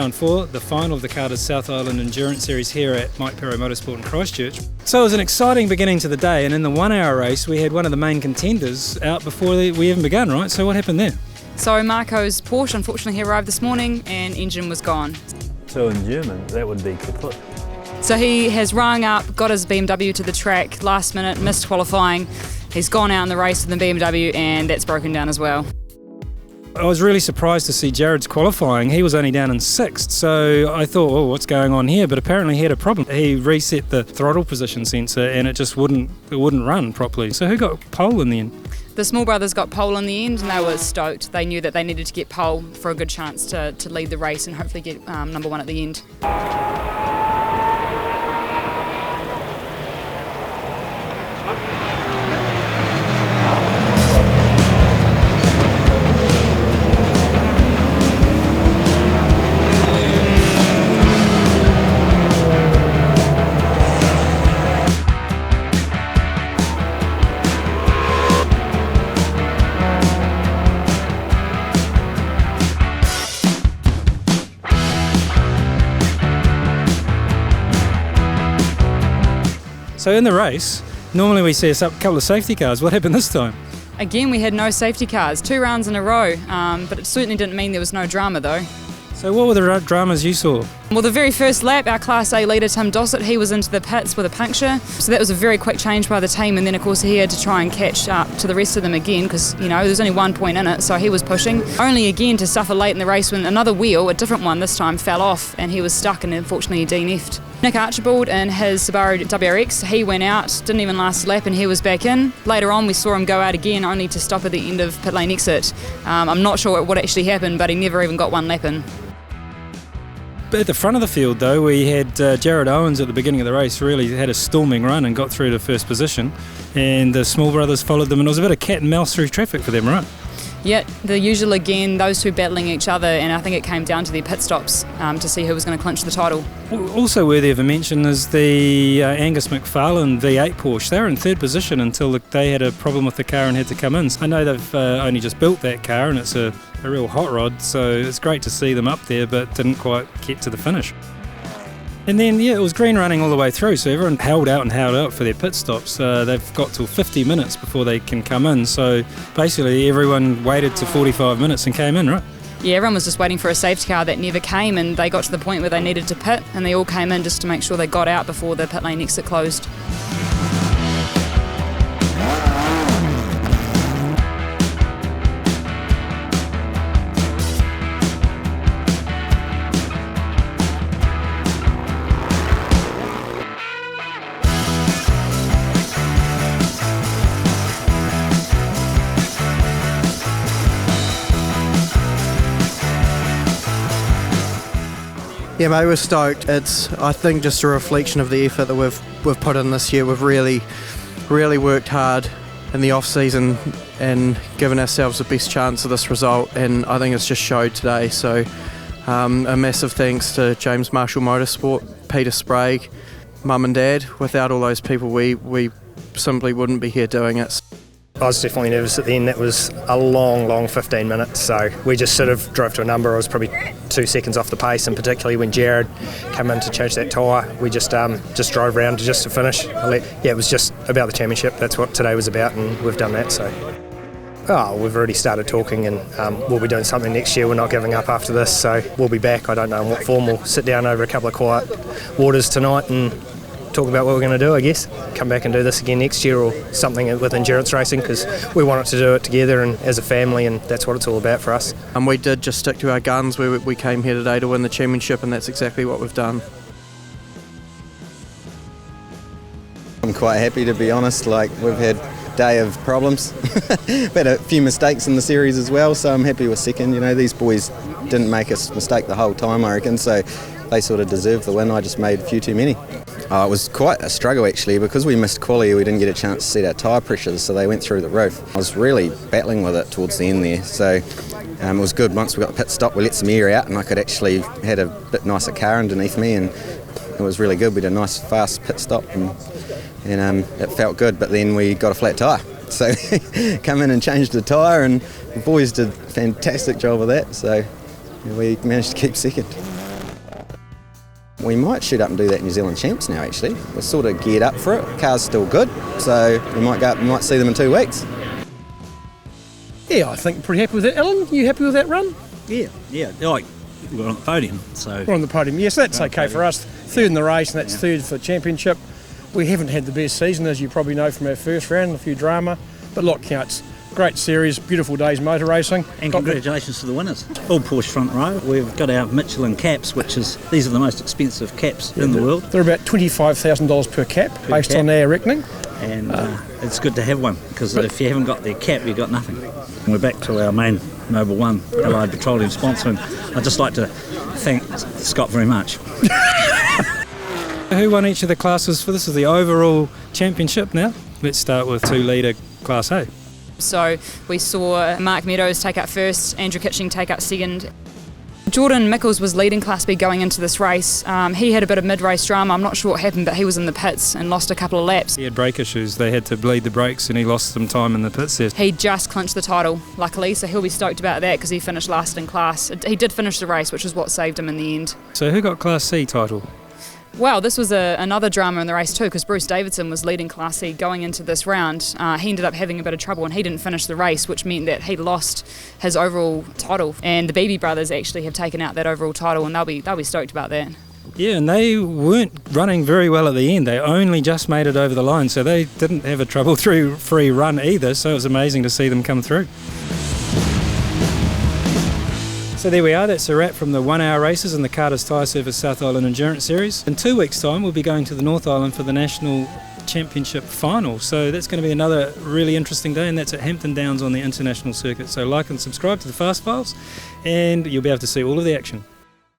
round 4, the final of the Carter's South Island Endurance Series here at Mike Pero Motorsport in Christchurch. So it was an exciting beginning to the day, and in the 1 hour race we had one of the main contenders out before we even begun, right? So what happened there? So Marco's Porsche, unfortunately, he arrived this morning and engine was gone. So in German, that would be kaput. So he has rung up, got his BMW to the track last minute, missed qualifying. He's gone out in the race with the BMW and that's broken down as well. I was really surprised to see Jared's qualifying. He was only down in 6th, so I thought, oh, what's going on here? But apparently he had a problem. He reset the throttle position sensor and it just wouldn't run properly. So who got pole in the end? The small brothers got pole in the end and they were stoked. They knew that they needed to get pole for a good chance to lead the race and hopefully get number 1 at the end. So in the race, normally we see a couple of safety cars. What happened this time? Again, we had no safety cars, 2 rounds in a row, but it certainly didn't mean there was no drama though. So what were the dramas you saw? Well, the very first lap, our Class A leader, Tim Dossett, he was into the pits with a puncture. So that was a very quick change by the team. And then, of course, he had to try and catch up to the rest of them again because, there's only 1 point in it. So he was pushing. Only again to suffer late in the race when another wheel, a different one this time, fell off and he was stuck and unfortunately he DNF'd. Nick Archibald in his Subaru WRX, he went out, didn't even last a lap and he was back in. Later on we saw him go out again only to stop at the end of pit lane exit. I'm not sure what actually happened, but he never even got 1 lap in. But at the front of the field though, we had Jared Owens at the beginning of the race really had a storming run and got through to first position, and the small brothers followed them and it was a bit of cat and mouse through traffic for them, right? Yeah, the usual again, those two battling each other, and I think it came down to their pit stops to see who was going to clinch the title. Also worthy of a mention is the Angus McFarlane V8 Porsche. They were in 3rd position until they had a problem with the car and had to come in. I know they've only just built that car and it's a real hot rod, so it's great to see them up there, but didn't quite get to the finish. And then, it was green running all the way through, so everyone held out for their pit stops. They've got till 50 minutes before they can come in, so basically everyone waited to 45 minutes and came in, right? Yeah, everyone was just waiting for a safety car that never came, and they got to the point where they needed to pit, and they all came in just to make sure they got out before the pit lane exit closed. Yeah, mate, we're stoked. It's, I think, just a reflection of the effort that we've put in this year. We've really worked hard in the off-season and given ourselves the best chance of this result, and I think it's just showed today. So a massive thanks to James Marshall Motorsport, Peter Sprague, Mum and Dad. Without all those people, we simply wouldn't be here doing it. I was definitely nervous at the end. That was a long 15 minutes, so we just sort of drove to a number. I was probably 2 seconds off the pace, and particularly when Jared came in to change that tyre, we just drove around just to finish. It was just about the championship. That's what today was about, and we've done that. So, we've already started talking, and we'll be doing something next year. We're not giving up after this, so we'll be back. I don't know in what form. We'll sit down over a couple of quiet waters tonight and talk about what we're going to do, I guess. Come back and do this again next year or something with endurance racing, because we wanted to do it together and as a family, and that's what it's all about for us. And we did just stick to our guns. We came here today to win the championship, and that's exactly what we've done. I'm quite happy, to be honest. We've had a day of problems. We've had a few mistakes in the series as well, so I'm happy with second. These boys didn't make us mistake the whole time, I reckon, so they sort of deserve the win. I just made a few too many. It was quite a struggle actually, because we missed quali. We didn't get a chance to set our tyre pressures, so they went through the roof. I was really battling with it towards the end there, so it was good. Once we got the pit stop, we let some air out and I could actually had a bit nicer car underneath me, and it was really good. We did a nice fast pit stop and it felt good, but then we got a flat tyre. So come in and changed the tyre, and the boys did a fantastic job of that, so we managed to keep second. we might shoot up and do that New Zealand Champs now actually. We're sort of geared up for it. Car's still good, so we might go up, we might see them in 2 weeks. Yeah, I think pretty happy with that. Alan, you happy with that run? Yeah. Like, we're on the podium, so... We're on the podium. Yes, that's okay for us. Third in the race, and that's third for the championship. We haven't had the best season, as you probably know from our first round, a few drama. But lot counts. Great series, beautiful days motor racing. And congratulations to the winners. All Porsche front row. We've got our Michelin caps, these are the most expensive caps in the world. They're about $25,000 per cap, based on our reckoning. And it's good to have one, because if you haven't got the cap, you've got nothing. And we're back to our main Mobil 1 Allied Petroleum sponsor, and I'd just like to thank Scott very much. Who won each of the classes for this? Is the overall championship now? Let's start with 2 litre Class A. So we saw Mark Meadows take out first, Andrew Kitching take out second. Jordan Mickles was leading Class B going into this race. He had a bit of mid-race drama. I'm not sure what happened, but he was in the pits and lost a couple of laps. He had brake issues. They had to bleed the brakes and he lost some time in the pits there. He just clinched the title, luckily, so he'll be stoked about that because he finished last in class. He did finish the race, which is what saved him in the end. So who got Class C title? Well, this was another drama in the race too, because Bruce Davidson was leading Class C going into this round. He ended up having a bit of trouble and he didn't finish the race, which meant that he lost his overall title. And the Beebe brothers actually have taken out that overall title, and they'll be stoked about that. Yeah, and they weren't running very well at the end. They only just made it over the line, so they didn't have a trouble-free run either, so it was amazing to see them come through. So there we are, that's a wrap from the 1 hour races in the Carter's Tyre Service South Island Endurance Series. In 2 weeks' time we'll be going to the North Island for the National Championship Final, so that's going to be another really interesting day, and that's at Hampton Downs on the international circuit. So like and subscribe to the Fast Files and you'll be able to see all of the action.